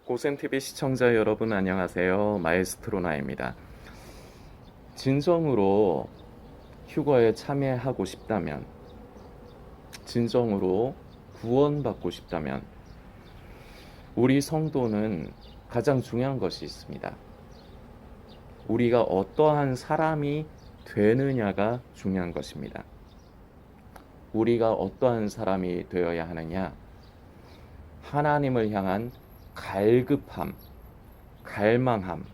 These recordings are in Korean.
고센TV 시청자 여러분 안녕하세요. 마에스트로나입니다. 진정으로 휴거에 참여하고 싶다면, 진정으로 구원받고 싶다면 우리 성도는 가장 중요한 것이 있습니다. 우리가 어떠한 사람이 되느냐가 중요한 것입니다. 우리가 어떠한 사람이 되어야 하느냐? 하나님을 향한 갈급함, 갈망함,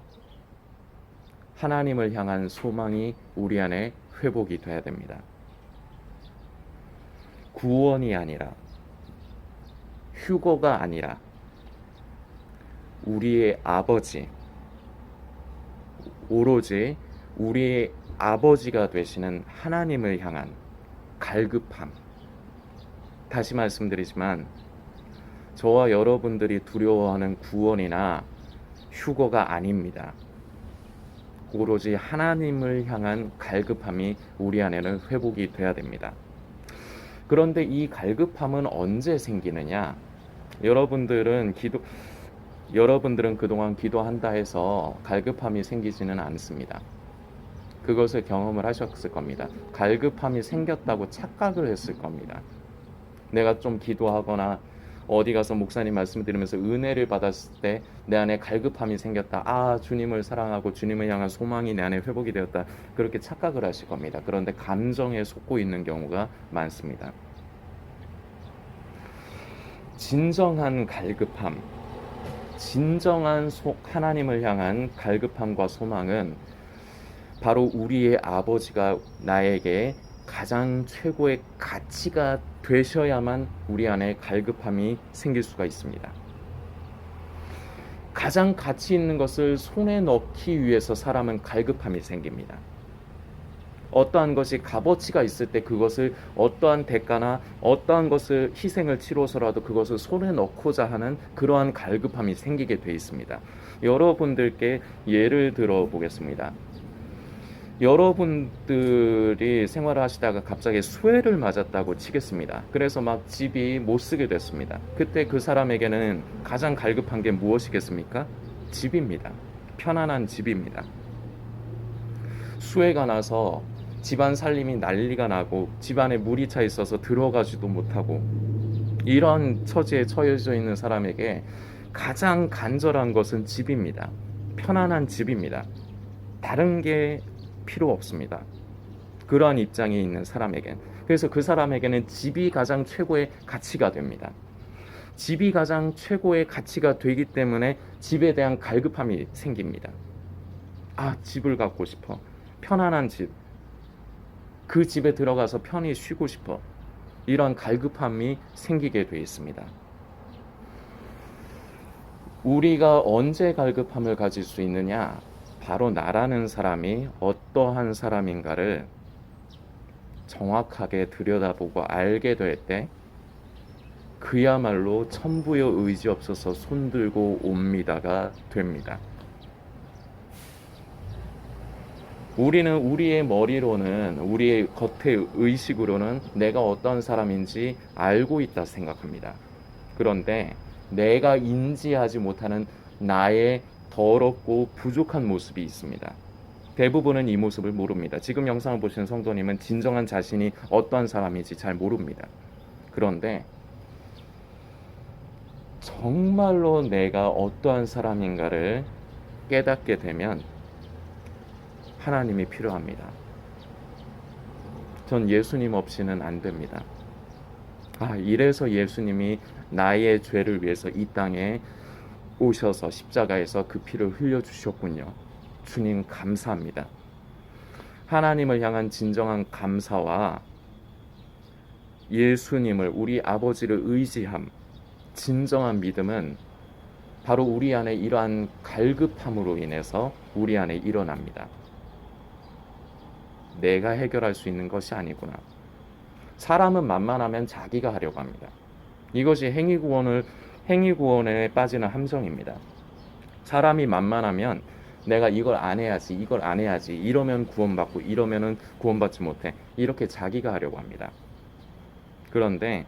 하나님을 향한 소망이 우리 안에 회복이 돼야 됩니다. 구원이 아니라, 휴거가 아니라 우리의 아버지, 오로지 우리의 아버지가 되시는 하나님을 향한 갈급함. 다시 말씀드리지만 저와 여러분들이 두려워하는 구원이나 휴거가 아닙니다. 오로지 하나님을 향한 갈급함이 우리 안에는 회복이 돼야 됩니다. 그런데 이 갈급함은 언제 생기느냐? 여러분들은 그동안 기도한다 해서 갈급함이 생기지는 않습니다. 그것을 경험을 하셨을 겁니다. 갈급함이 생겼다고 착각을 했을 겁니다. 내가 좀 기도하거나 어디 가서 목사님 말씀을 들으면서 은혜를 받았을 때 내 안에 갈급함이 생겼다. 아, 주님을 사랑하고 주님을 향한 소망이 내 안에 회복이 되었다. 그렇게 착각을 하실 겁니다. 그런데 감정에 속고 있는 경우가 많습니다. 진정한 갈급함, 진정한 하나님을 향한 갈급함과 소망은 바로 우리의 아버지가 나에게 가장 최고의 가치가 되셔야만 우리 안에 갈급함이 생길 수가 있습니다. 가장 가치 있는 것을 손에 넣기 위해서 사람은 갈급함이 생깁니다. 어떠한 것이 값어치가 있을 때 그것을 어떠한 대가나 어떠한 것을 희생을 치러서라도 그것을 손에 넣고자 하는 그러한 갈급함이 생기게 돼 있습니다. 여러분들께 예를 들어 보겠습니다. 여러분들이 생활을 하시다가 갑자기 수해를 맞았다고 치겠습니다. 그래서 막 집이 못 쓰게 됐습니다. 그때 그 사람에게는 가장 갈급한 게 무엇이겠습니까? 집입니다. 편안한 집입니다. 수해가 나서 집안 살림이 난리가 나고 집안에 물이 차 있어서 들어가지도 못하고 이런 처지에 처해져 있는 사람에게 가장 간절한 것은 집입니다. 편안한 집입니다. 다른 게 필요 없습니다. 그러한 입장에 있는 사람에겐. 그래서 그 사람에게는 집이 가장 최고의 가치가 됩니다. 집이 가장 최고의 가치가 되기 때문에 집에 대한 갈급함이 생깁니다. 아, 집을 갖고 싶어. 편안한 집. 그 집에 들어가서 편히 쉬고 싶어. 이런 갈급함이 생기게 되어 있습니다. 우리가 언제 갈급함을 가질 수 있느냐? 바로 나라는 사람이 어떠한 사람인가를 정확하게 들여다보고 알게 될 때 그야말로 천부여 의지 없어서 손들고 옵니다가 됩니다. 우리는 우리의 머리로는, 우리의 겉의 의식으로는 내가 어떤 사람인지 알고 있다 생각합니다. 그런데 내가 인지하지 못하는 나의 더럽고 부족한 모습이 있습니다. 대부분은 이 모습을 모릅니다. 지금 영상을 보시는 성도님은 진정한 자신이 어떠한 사람인지 잘 모릅니다. 그런데 정말로 내가 어떠한 사람인가를 깨닫게 되면 하나님이 필요합니다. 전 예수님 없이는 안 됩니다. 이래서 예수님이 나의 죄를 위해서 이 땅에 오셔서 십자가에서 그 피를 흘려주셨군요. 주님 감사합니다. 하나님을 향한 진정한 감사와 예수님을, 우리 아버지를 의지함, 진정한 믿음은 바로 우리 안에 이러한 갈급함으로 인해서 우리 안에 일어납니다. 내가 해결할 수 있는 것이 아니구나. 사람은 만만하면 자기가 하려고 합니다. 이것이 행위구원에 빠지는 함정입니다. 사람이 만만하면 내가 이걸 안 해야지, 이걸 안 해야지, 이러면 구원받고 이러면은 구원받지 못해, 이렇게 자기가 하려고 합니다. 그런데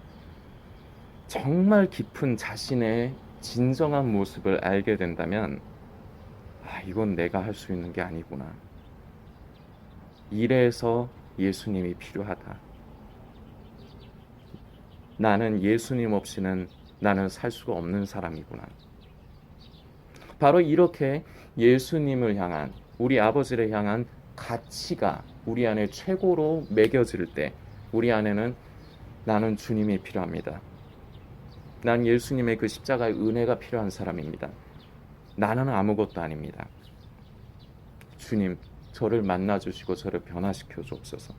정말 깊은 자신의 진정한 모습을 알게 된다면, 이건 내가 할 수 있는 게 아니구나. 이래서 예수님이 필요하다. 나는 예수님 없이는 나는 살 수가 없는 사람이구나. 바로 이렇게 예수님을 향한, 우리 아버지를 향한 가치가 우리 안에 최고로 매겨질 때 우리 안에는 나는 주님이 필요합니다. 난 예수님의 그 십자가의 은혜가 필요한 사람입니다. 나는 아무것도 아닙니다. 주님, 저를 만나주시고 저를 변화시켜 주옵소서.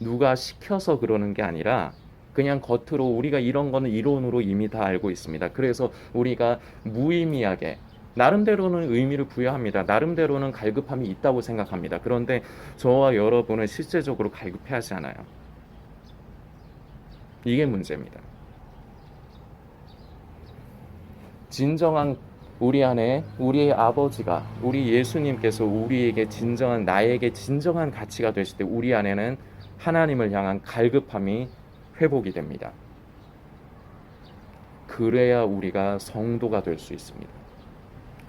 누가 시켜서 그러는 게 아니라 그냥 겉으로 우리가 이런 거는 이론으로 이미 다 알고 있습니다. 그래서 우리가 무의미하게 나름대로는 의미를 부여합니다. 나름대로는 갈급함이 있다고 생각합니다. 그런데 저와 여러분은 실제적으로 갈급해하지 않아요. 이게 문제입니다. 진정한 우리 안에 우리의 아버지가, 우리 예수님께서 우리에게 진정한, 나에게 진정한 가치가 되실 때 우리 안에는 하나님을 향한 갈급함이 회복이 됩니다. 그래야 우리가 성도가 될 수 있습니다.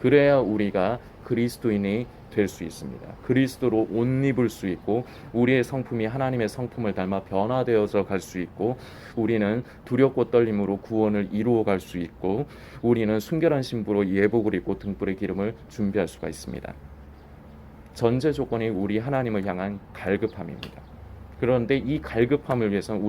그래야 우리가 그리스도인이 될 수 있습니다. 그리스도로 옷 입을 수 있고 우리의 성품이 하나님의 성품을 닮아 변화되어져 갈 수 있고 우리는 두렵고 떨림으로 구원을 이루어 갈 수 있고 우리는 순결한 신부로 예복을 입고 등불의 기름을 준비할 수가 있습니다. 전제 조건이 우리 하나님을 향한 갈급함입니다. 그런데 이 갈급함을 위해서는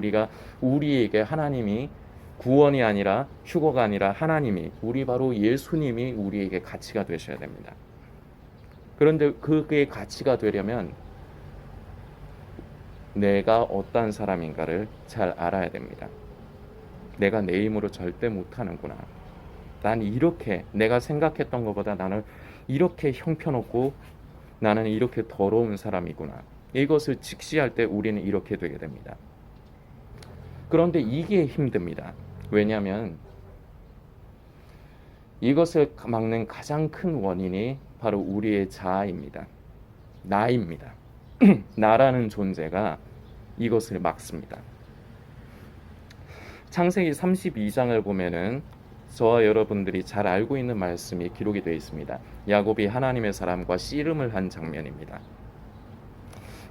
우리에게 하나님이 구원이 아니라 휴거가 아니라 하나님이, 우리 바로 예수님이 우리에게 가치가 되셔야 됩니다. 그런데 그게 가치가 되려면 내가 어떤 사람인가를 잘 알아야 됩니다. 내가 내 힘으로 절대 못하는구나. 난 이렇게, 내가 생각했던 것보다 나는 이렇게 형편없고 나는 이렇게 더러운 사람이구나. 이것을 직시할 때 우리는 이렇게 되게 됩니다. 그런데 이게 힘듭니다. 왜냐하면 이것을 막는 가장 큰 원인이 바로 우리의 자아입니다. 나입니다. 나라는 존재가 이것을 막습니다. 창세기 32장을 보면은 저와 여러분들이 잘 알고 있는 말씀이 기록이 되어 있습니다. 야곱이 하나님의 사람과 씨름을 한 장면입니다.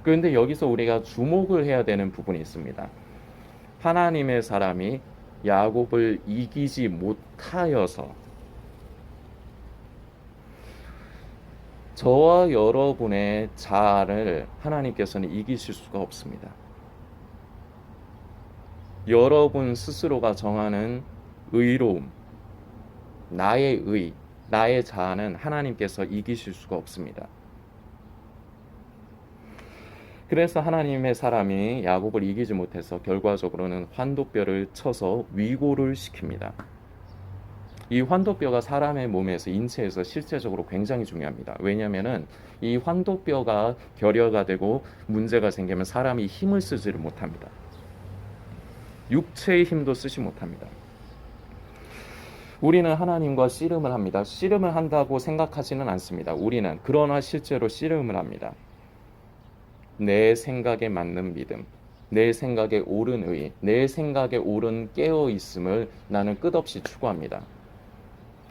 그런데 여기서 우리가 주목을 해야 되는 부분이 있습니다. 하나님의 사람이 야곱을 이기지 못하여서 저와 여러분의 자아를 하나님께서는 이기실 수가 없습니다. 여러분 스스로가 정하는 의로움, 나의 의, 나의 자아는 하나님께서 이기실 수가 없습니다. 그래서 하나님의 사람이 야곱을 이기지 못해서 결과적으로는 환도뼈를 쳐서 위고를 시킵니다. 이 환도뼈가 사람의 몸에서, 인체에서 실제적으로 굉장히 중요합니다. 왜냐하면 이 환도뼈가 결여가 되고 문제가 생기면 사람이 힘을 쓰지를 못합니다. 육체의 힘도 쓰지 못합니다. 우리는 하나님과 씨름을 합니다. 씨름을 한다고 생각하지는 않습니다. 우리는 그러나 실제로 씨름을 합니다. 내 생각에 맞는 믿음, 내 생각에 옳은 의, 내 생각에 옳은 깨어있음을 나는 끝없이 추구합니다.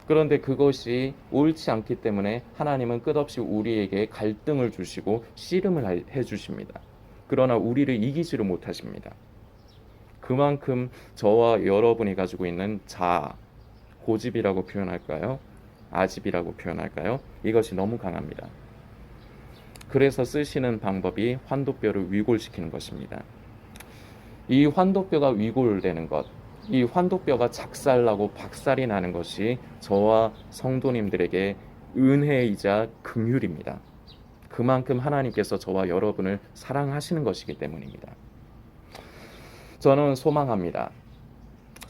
그런데 그것이 옳지 않기 때문에 하나님은 끝없이 우리에게 갈등을 주시고 씨름을 해주십니다. 그러나 우리를 이기지를 못하십니다. 그만큼 저와 여러분이 가지고 있는 자아, 고집이라고 표현할까요? 아집이라고 표현할까요? 이것이 너무 강합니다. 그래서 쓰시는 방법이 환도뼈를 위골시키는 것입니다. 이 환도뼈가 위골되는 것, 이 환도뼈가 작살나고 박살이 나는 것이 저와 성도님들에게 은혜이자 긍휼입니다. 그만큼 하나님께서 저와 여러분을 사랑하시는 것이기 때문입니다. 저는 소망합니다.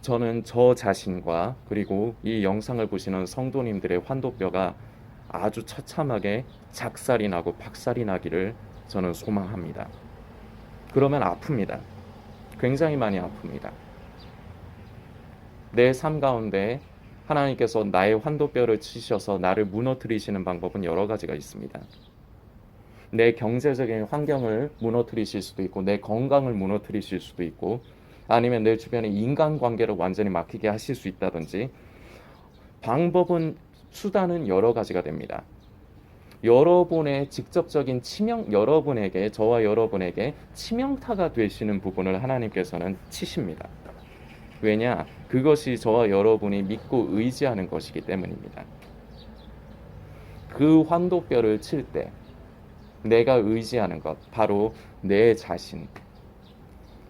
저는 저 자신과 그리고 이 영상을 보시는 성도님들의 환도뼈가 아주 처참하게 작살이 나고 박살이 나기를 저는 소망합니다. 그러면 아픕니다. 굉장히 많이 아픕니다. 내 삶 가운데 하나님께서 나의 환도뼈를 치셔서 나를 무너뜨리시는 방법은 여러 가지가 있습니다. 내 경제적인 환경을 무너뜨리실 수도 있고 내 건강을 무너뜨리실 수도 있고 아니면 내 주변의 인간관계를 완전히 막히게 하실 수 있다든지 방법은 수단은 여러 가지가 됩니다. 여러분의 직접적인 여러분에게 저와 여러분에게 치명타가 되시는 부분을 하나님께서는 치십니다. 왜냐? 그것이 저와 여러분이 믿고 의지하는 것이기 때문입니다. 그 환도뼈를 칠 때 내가 의지하는 것, 바로 내 자신.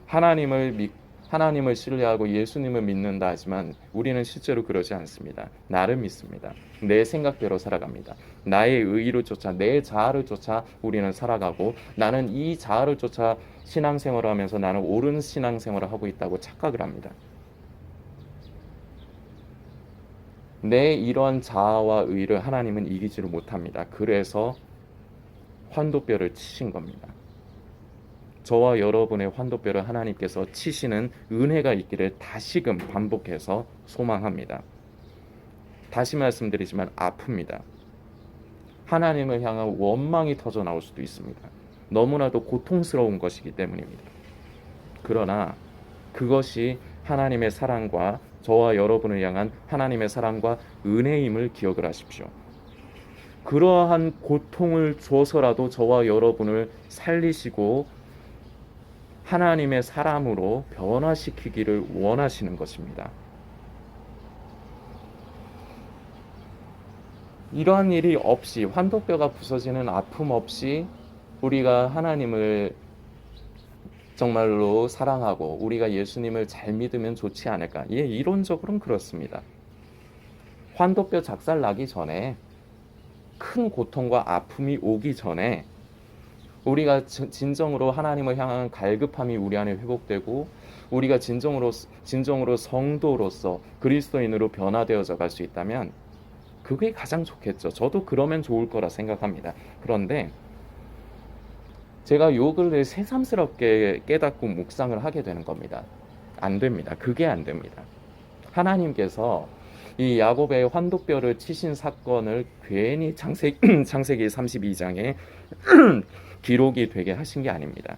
하나님을 신뢰하고 예수님을 믿는다 하지만 우리는 실제로 그러지 않습니다. 나를 믿습니다. 내 생각대로 살아갑니다. 나의 의의를 쫓아, 내 자아를 쫓아 우리는 살아가고, 나는 이 자아를 쫓아 신앙생활을 하면서 나는 옳은 신앙생활을 하고 있다고 착각을 합니다. 내 이런 자아와 의의를 하나님은 이기지를 못합니다. 그래서 환도뼈를 치신 겁니다. 저와 여러분의 환도뼈를 하나님께서 치시는 은혜가 있기를 다시금 반복해서 소망합니다. 다시 말씀드리지만 아픕니다. 하나님을 향한 원망이 터져 나올 수도 있습니다. 너무나도 고통스러운 것이기 때문입니다. 그러나 그것이 하나님의 사랑과 저와 여러분을 향한 하나님의 사랑과 은혜임을 기억을 하십시오. 그러한 고통을 줘서라도 저와 여러분을 살리시고 하나님의 사람으로 변화시키기를 원하시는 것입니다. 이러한 일이 없이, 환도뼈가 부서지는 아픔 없이 우리가 하나님을 정말로 사랑하고 우리가 예수님을 잘 믿으면 좋지 않을까? 예, 이론적으로는 그렇습니다. 환도뼈 작살 나기 전에, 큰 고통과 아픔이 오기 전에 우리가 진정으로 하나님을 향한 갈급함이 우리 안에 회복되고 우리가 진정으로 성도로서 그리스도인으로 변화되어져 갈 수 있다면 그게 가장 좋겠죠. 저도 그러면 좋을 거라 생각합니다. 그런데 제가 요 근래 새삼스럽게 깨닫고 묵상을 하게 되는 겁니다. 안 됩니다. 그게 안 됩니다. 하나님께서 이 야곱의 환도뼈를 치신 사건을 괜히 창세기 32장에 기록이 되게 하신 게 아닙니다.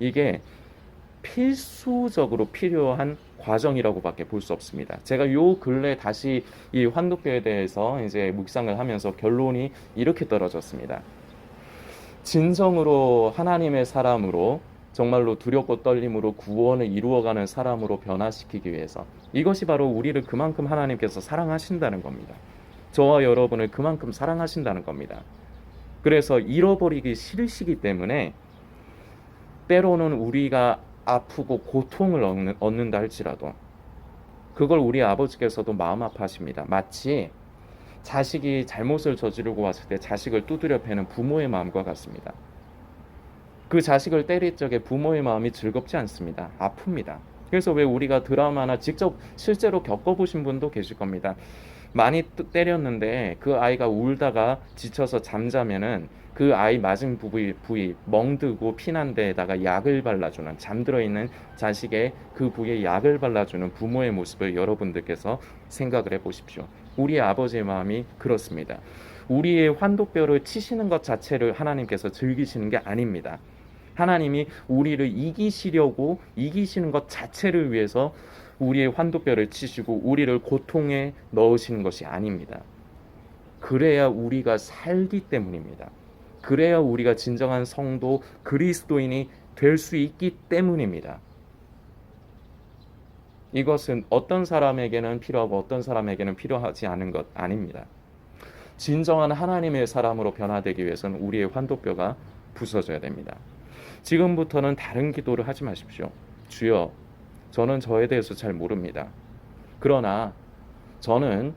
이게 필수적으로 필요한 과정이라고밖에 볼 수 없습니다. 제가 요 근래 다시 이 환도뼈에 대해서 이제 묵상을 하면서 결론이 이렇게 떨어졌습니다. 진정으로 하나님의 사람으로, 정말로 두렵고 떨림으로 구원을 이루어가는 사람으로 변화시키기 위해서, 이것이 바로 우리를 그만큼 하나님께서 사랑하신다는 겁니다. 저와 여러분을 그만큼 사랑하신다는 겁니다. 그래서 잃어버리기 싫으시기 때문에 때로는 우리가 아프고 고통을 얻는다 할지라도 그걸 우리 아버지께서도 마음 아파하십니다. 마치 자식이 잘못을 저지르고 왔을 때 자식을 두드려 패는 부모의 마음과 같습니다. 그 자식을 때릴 적에 부모의 마음이 즐겁지 않습니다. 아픕니다. 그래서 왜 우리가 드라마나 직접 실제로 겪어보신 분도 계실 겁니다. 많이 때렸는데 그 아이가 울다가 지쳐서 잠자면은 그 아이 맞은 부위 멍들고 피난 데에다가 약을 발라주는, 잠들어 있는 자식의 그 부위에 약을 발라주는 부모의 모습을 여러분들께서 생각을 해보십시오. 우리의 아버지의 마음이 그렇습니다. 우리의 환도뼈를 치시는 것 자체를 하나님께서 즐기시는 게 아닙니다. 하나님이 우리를 이기시는 것 자체를 위해서 우리의 환도뼈를 치시고 우리를 고통에 넣으시는 것이 아닙니다. 그래야 우리가 살기 때문입니다. 그래야 우리가 진정한 성도 그리스도인이 될 수 있기 때문입니다. 이것은 어떤 사람에게는 필요하고 어떤 사람에게는 필요하지 않은 것 아닙니다. 진정한 하나님의 사람으로 변화되기 위해서는 우리의 환도뼈가 부서져야 됩니다. 지금부터는 다른 기도를 하지 마십시오. 주여, 저는 저에 대해서 잘 모릅니다. 그러나 저는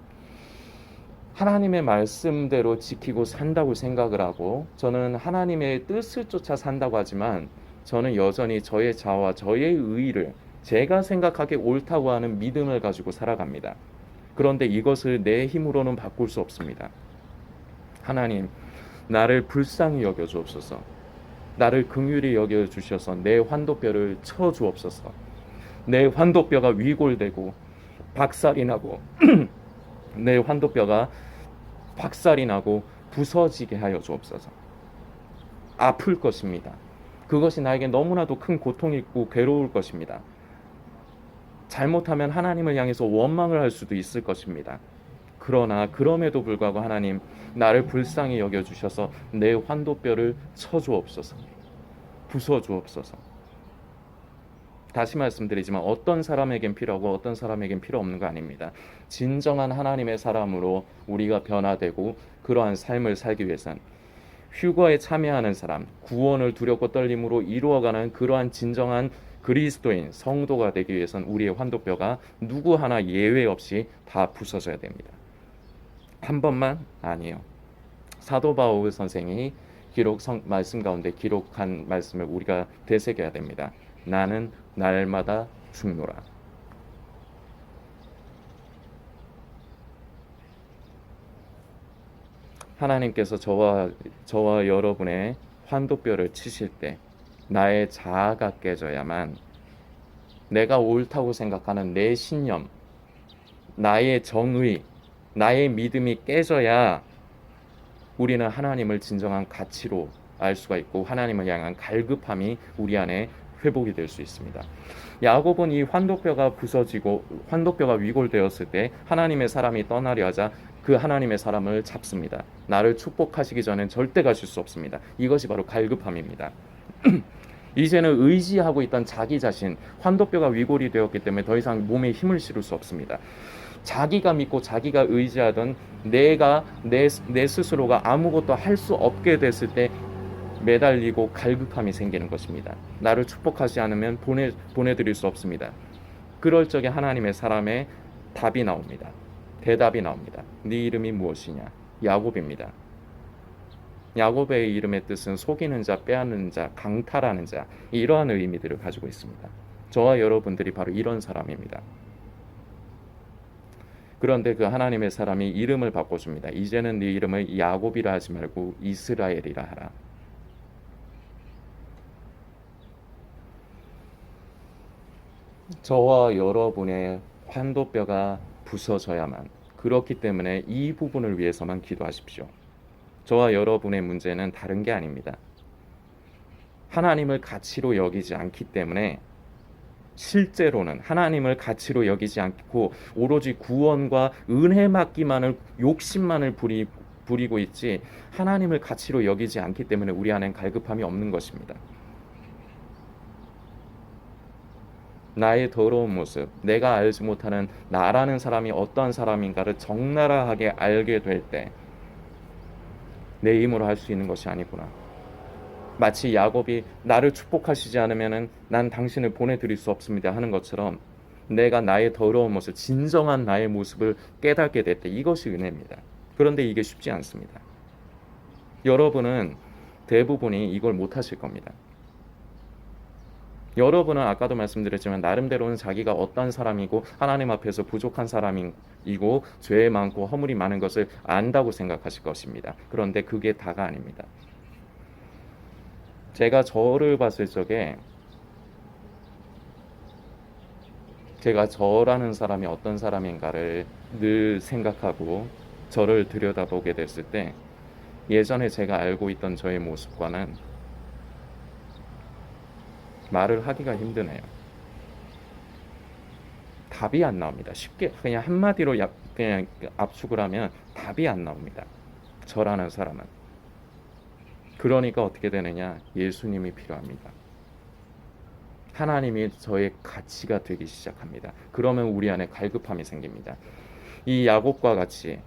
하나님의 말씀대로 지키고 산다고 생각을 하고, 저는 하나님의 뜻을 쫓아 산다고 하지만 저는 여전히 저의 자아와 저의 의의를, 제가 생각하기에 옳다고 하는 믿음을 가지고 살아갑니다. 그런데 이것을 내 힘으로는 바꿀 수 없습니다. 하나님, 나를 불쌍히 여겨 주옵소서. 나를 긍휼히 여겨 주셔서 내 환도뼈를 쳐 주옵소서. 내 환도뼈가 위골되고 박살이 나고 내 환도뼈가 박살이 나고 부서지게 하여 주옵소서. 아플 것입니다. 그것이 나에게 너무나도 큰 고통이고 괴로울 것입니다. 잘못하면 하나님을 향해서 원망을 할 수도 있을 것입니다. 그러나 그럼에도 불구하고 하나님 나를 불쌍히 여겨주셔서 내 환도뼈를 쳐주옵소서, 부숴주옵소서. 다시 말씀드리지만 어떤 사람에겐 필요하고 어떤 사람에겐 필요 없는 거 아닙니다. 진정한 하나님의 사람으로 우리가 변화되고 그러한 삶을 살기 위해선 휴거에 참여하는 사람, 구원을 두렵고 떨림으로 이루어가는 그러한 진정한 그리스도인 성도가 되기 위해선 우리의 환도뼈가 누구 하나 예외 없이 다 부서져야 됩니다. 한 번만 아니에요. 사도 바울 선생이 말씀 가운데 기록한 말씀을 우리가 되새겨야 됩니다. 나는 날마다 죽노라. 하나님께서 저와 여러분의 환도뼈를 치실 때 나의 자아가 깨져야만, 내가 옳다고 생각하는 내 신념, 나의 정의, 나의 믿음이 깨져야 우리는 하나님을 진정한 가치로 알 수가 있고 하나님을 향한 갈급함이 우리 안에 회복이 될 수 있습니다. 야곱은 이 환도뼈가 부서지고 환도뼈가 위골되었을 때 하나님의 사람이 떠나려 하자 그 하나님의 사람을 잡습니다. 나를 축복하시기 전엔 절대 가실 수 없습니다. 이것이 바로 갈급함입니다. 이제는 의지하고 있던 자기 자신, 환도뼈가 위골이 되었기 때문에 더 이상 몸에 힘을 실을 수 없습니다. 자기가 믿고 자기가 의지하던 내 스스로가 아무것도 할 수 없게 됐을 때 매달리고 갈급함이 생기는 것입니다. 나를 축복하지 않으면 보내드릴 수 없습니다. 그럴 적에 하나님의 사람의 답이 나옵니다. 대답이 나옵니다. 네 이름이 무엇이냐? 야곱입니다. 야곱의 이름의 뜻은 속이는 자, 빼앗는 자, 강탈하는 자, 이러한 의미들을 가지고 있습니다. 저와 여러분들이 바로 이런 사람입니다. 그런데 그 하나님의 사람이 이름을 바꿔줍니다. 이제는 네 이름을 야곱이라 하지 말고 이스라엘이라 하라. 저와 여러분의 환도뼈가 부서져야만, 그렇기 때문에 이 부분을 위해서만 기도하십시오. 저와 여러분의 문제는 다른 게 아닙니다. 하나님을 가치로 여기지 않기 때문에, 실제로는 하나님을 가치로 여기지 않고 오로지 구원과 은혜 받기만을, 욕심만을 부리고 있지 하나님을 가치로 여기지 않기 때문에 우리 안엔 갈급함이 없는 것입니다. 나의 더러운 모습, 내가 알지 못하는 나라는 사람이 어떠한 사람인가를 적나라하게 알게 될 때 내 힘으로 할 수 있는 것이 아니구나. 마치 야곱이 나를 축복하시지 않으면 난 당신을 보내드릴 수 없습니다 하는 것처럼, 내가 나의 더러운 모습, 진정한 나의 모습을 깨닫게 될 때 이것이 은혜입니다. 그런데 이게 쉽지 않습니다. 여러분은 대부분이 이걸 못하실 겁니다. 여러분은 아까도 말씀드렸지만 나름대로는 자기가 어떤 사람이고 하나님 앞에서 부족한 사람이고 죄 많고 허물이 많은 것을 안다고 생각하실 것입니다. 그런데 그게 다가 아닙니다. 제가 저를 봤을 적에, 제가 저라는 사람이 어떤 사람인가를 늘 생각하고 저를 들여다보게 됐을 때 예전에 제가 알고 있던 저의 모습과는 말을 하기가 힘드네요. 답이 안 나옵니다. 쉽게 그냥 한마디로 그냥 압축을 하면 답이 안 나옵니다. 저라는 사람은. 그러니까 어떻게 되느냐? 예수님이 필요합니다. 하나님이 저의 가치가 되기 시작합니다. 그러면 우리 안에 갈급함이 생깁니다. 이 야곱과 같이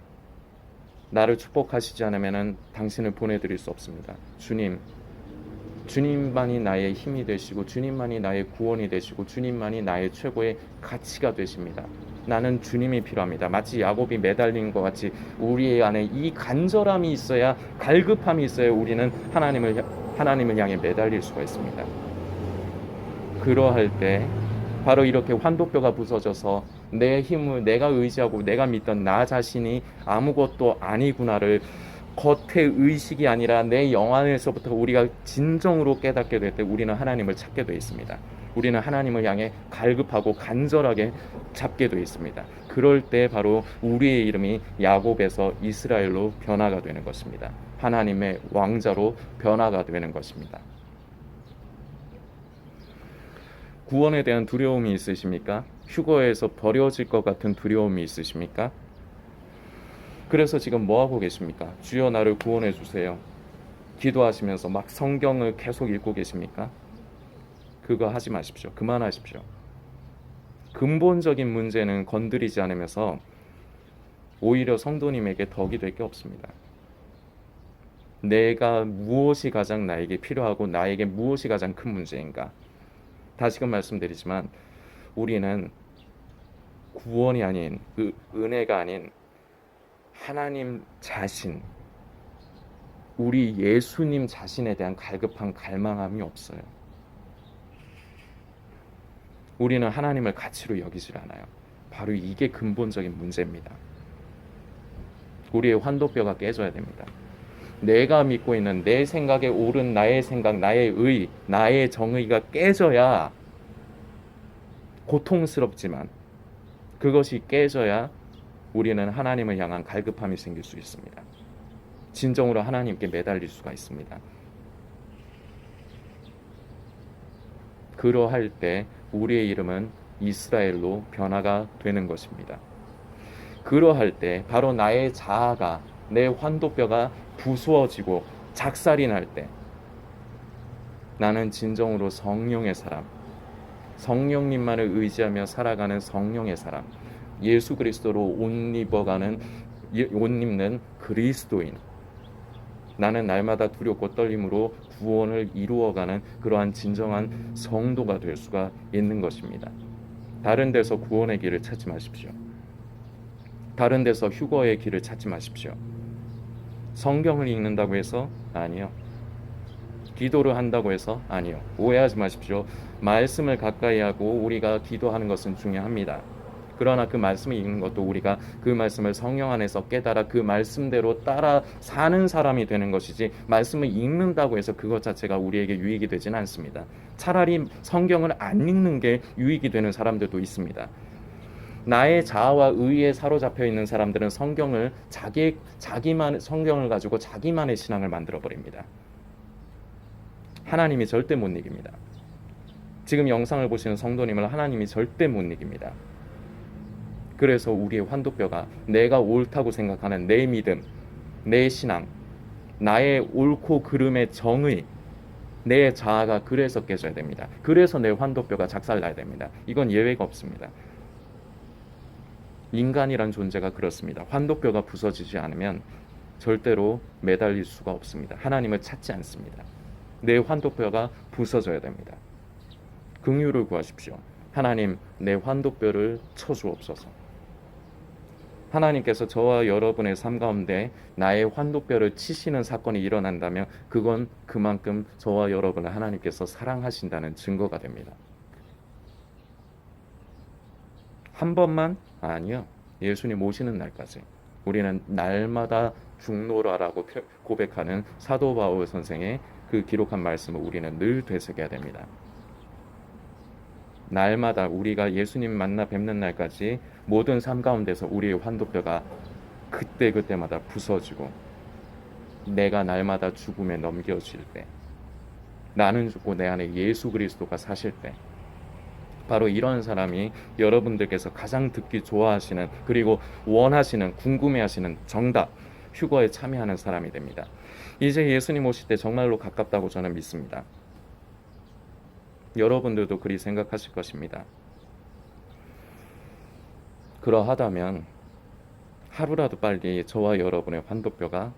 나를 축복하시지 않으면 당신을 보내드릴 수 없습니다. 주님만이 나의 힘이 되시고 주님만이 나의 구원이 되시고 주님만이 나의 최고의 가치가 되십니다. 나는 주님이 필요합니다. 마치 야곱이 매달린 것 같이 우리 안에 이 간절함이 있어야, 갈급함이 있어야 우리는 하나님을 향해 매달릴 수가 있습니다. 그러할 때 바로 이렇게 환도뼈가 부서져서 내 힘을, 내가 의지하고 내가 믿던 나 자신이 아무것도 아니구나를 겉의 의식이 아니라 내 영 안에서부터 우리가 진정으로 깨닫게 될 때 우리는 하나님을 찾게 되어 있습니다. 우리는 하나님을 향해 갈급하고 간절하게 잡게 되어 있습니다. 그럴 때 바로 우리의 이름이 야곱에서 이스라엘로 변화가 되는 것입니다. 하나님의 왕자로 변화가 되는 것입니다. 구원에 대한 두려움이 있으십니까? 휴거에서 버려질 것 같은 두려움이 있으십니까? 그래서 지금 뭐 하고 계십니까? 주여 나를 구원해 주세요. 기도하시면서 막 성경을 계속 읽고 계십니까? 그거 하지 마십시오. 그만하십시오. 근본적인 문제는 건드리지 않으면서 오히려 성도님에게 덕이 될 게 없습니다. 내가 무엇이 가장 나에게 필요하고 나에게 무엇이 가장 큰 문제인가? 다시금 말씀드리지만 우리는 구원이 아닌 은혜가 아닌 하나님 자신, 우리 예수님 자신에 대한 갈급한 갈망함이 없어요. 우리는 하나님을 가치로 여기질 않아요. 바로 이게 근본적인 문제입니다. 우리의 환도뼈가 깨져야 됩니다. 내가 믿고 있는 내 생각에 옳은 나의 생각, 나의 의, 나의 정의가 깨져야 고통스럽지만 그것이 깨져야 우리는 하나님을 향한 갈급함이 생길 수 있습니다. 진정으로 하나님께 매달릴 수가 있습니다. 그러할 때 우리의 이름은 이스라엘로 변화가 되는 것입니다. 그러할 때 바로 나의 자아가, 내 환도뼈가 부수어지고 작살이 날 때 나는 진정으로 성령의 사람, 성령님만을 의지하며 살아가는 성령의 사람, 예수 그리스도로 옷 입는 그리스도인, 나는 날마다 두렵고 떨림으로 구원을 이루어가는 그러한 진정한 성도가 될 수가 있는 것입니다. 다른 데서 구원의 길을 찾지 마십시오. 다른 데서 휴거의 길을 찾지 마십시오. 성경을 읽는다고 해서 아니요. 기도를 한다고 해서 아니요. 오해하지 마십시오. 말씀을 가까이 하고 우리가 기도하는 것은 중요합니다. 그러나 그 말씀을 읽는 것도 우리가 그 말씀을 성령 안에서 깨달아 그 말씀대로 따라 사는 사람이 되는 것이지, 말씀을 읽는다고 해서 그것 자체가 우리에게 유익이 되지는 않습니다. 차라리 성경을 안 읽는 게 유익이 되는 사람들도 있습니다. 나의 자아와 의에 사로잡혀 있는 사람들은 성경을 자기만 성경을 가지고 자기만의 신앙을 만들어 버립니다. 하나님이 절대 못 이깁니다. 지금 영상을 보시는 성도님을 하나님이 절대 못 이깁니다. 그래서 우리의 환도뼈가 내가 옳다고 생각하는 내 믿음, 내 신앙, 나의 옳고 그름의 정의, 내 자아가 그래서 깨져야 됩니다. 그래서 내 환도뼈가 작살나야 됩니다. 이건 예외가 없습니다. 인간이란 존재가 그렇습니다. 환도뼈가 부서지지 않으면 절대로 매달릴 수가 없습니다. 하나님을 찾지 않습니다. 내 환도뼈가 부서져야 됩니다. 긍휼을 구하십시오. 하나님, 내 환도뼈를 쳐주옵소서. 하나님께서 저와 여러분의 삶 가운데 나의 환도뼈를 치시는 사건이 일어난다면 그건 그만큼 저와 여러분을 하나님께서 사랑하신다는 증거가 됩니다. 한 번만? 아니요. 예수님 오시는 날까지 우리는 날마다 죽노라라고 고백하는 사도 바울 선생의 그 기록한 말씀을 우리는 늘 되새겨야 됩니다. 날마다 우리가 예수님 만나 뵙는 날까지 모든 삶 가운데서 우리의 환도뼈가 그때그때마다 부서지고 내가 날마다 죽음에 넘겨질 때, 나는 죽고 내 안에 예수 그리스도가 사실 때, 바로 이런 사람이 여러분들께서 가장 듣기 좋아하시는, 그리고 원하시는, 궁금해하시는 정답, 휴거에 참여하는 사람이 됩니다. 이제 예수님 오실 때 정말로 가깝다고 저는 믿습니다. 여러분들도 그리 생각하실 것입니다. 그러하다면 하루라도 빨리 저와 여러분의 환도뼈가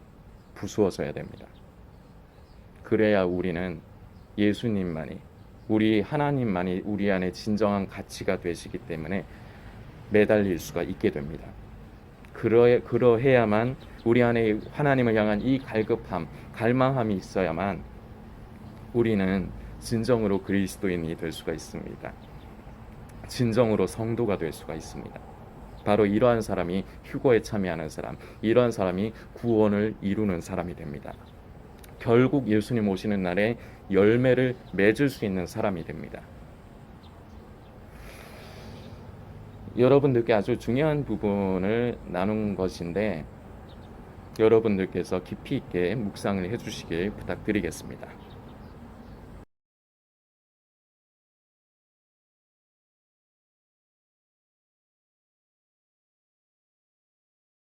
부수어져야 됩니다. 그래야 우리는 예수님만이, 우리 하나님만이 우리 안에 진정한 가치가 되시기 때문에 매달릴 수가 있게 됩니다. 그러해야만 우리 안에 하나님을 향한 이 갈급함, 갈망함이 있어야만 우리는 진정으로 그리스도인이 될 수가 있습니다. 진정으로 성도가 될 수가 있습니다. 바로 이러한 사람이 휴거에 참여하는 사람, 이러한 사람이 구원을 이루는 사람이 됩니다. 결국 예수님 오시는 날에 열매를 맺을 수 있는 사람이 됩니다. 여러분들께 아주 중요한 부분을 나눈 것인데 여러분들께서 깊이 있게 묵상을 해주시길 부탁드리겠습니다.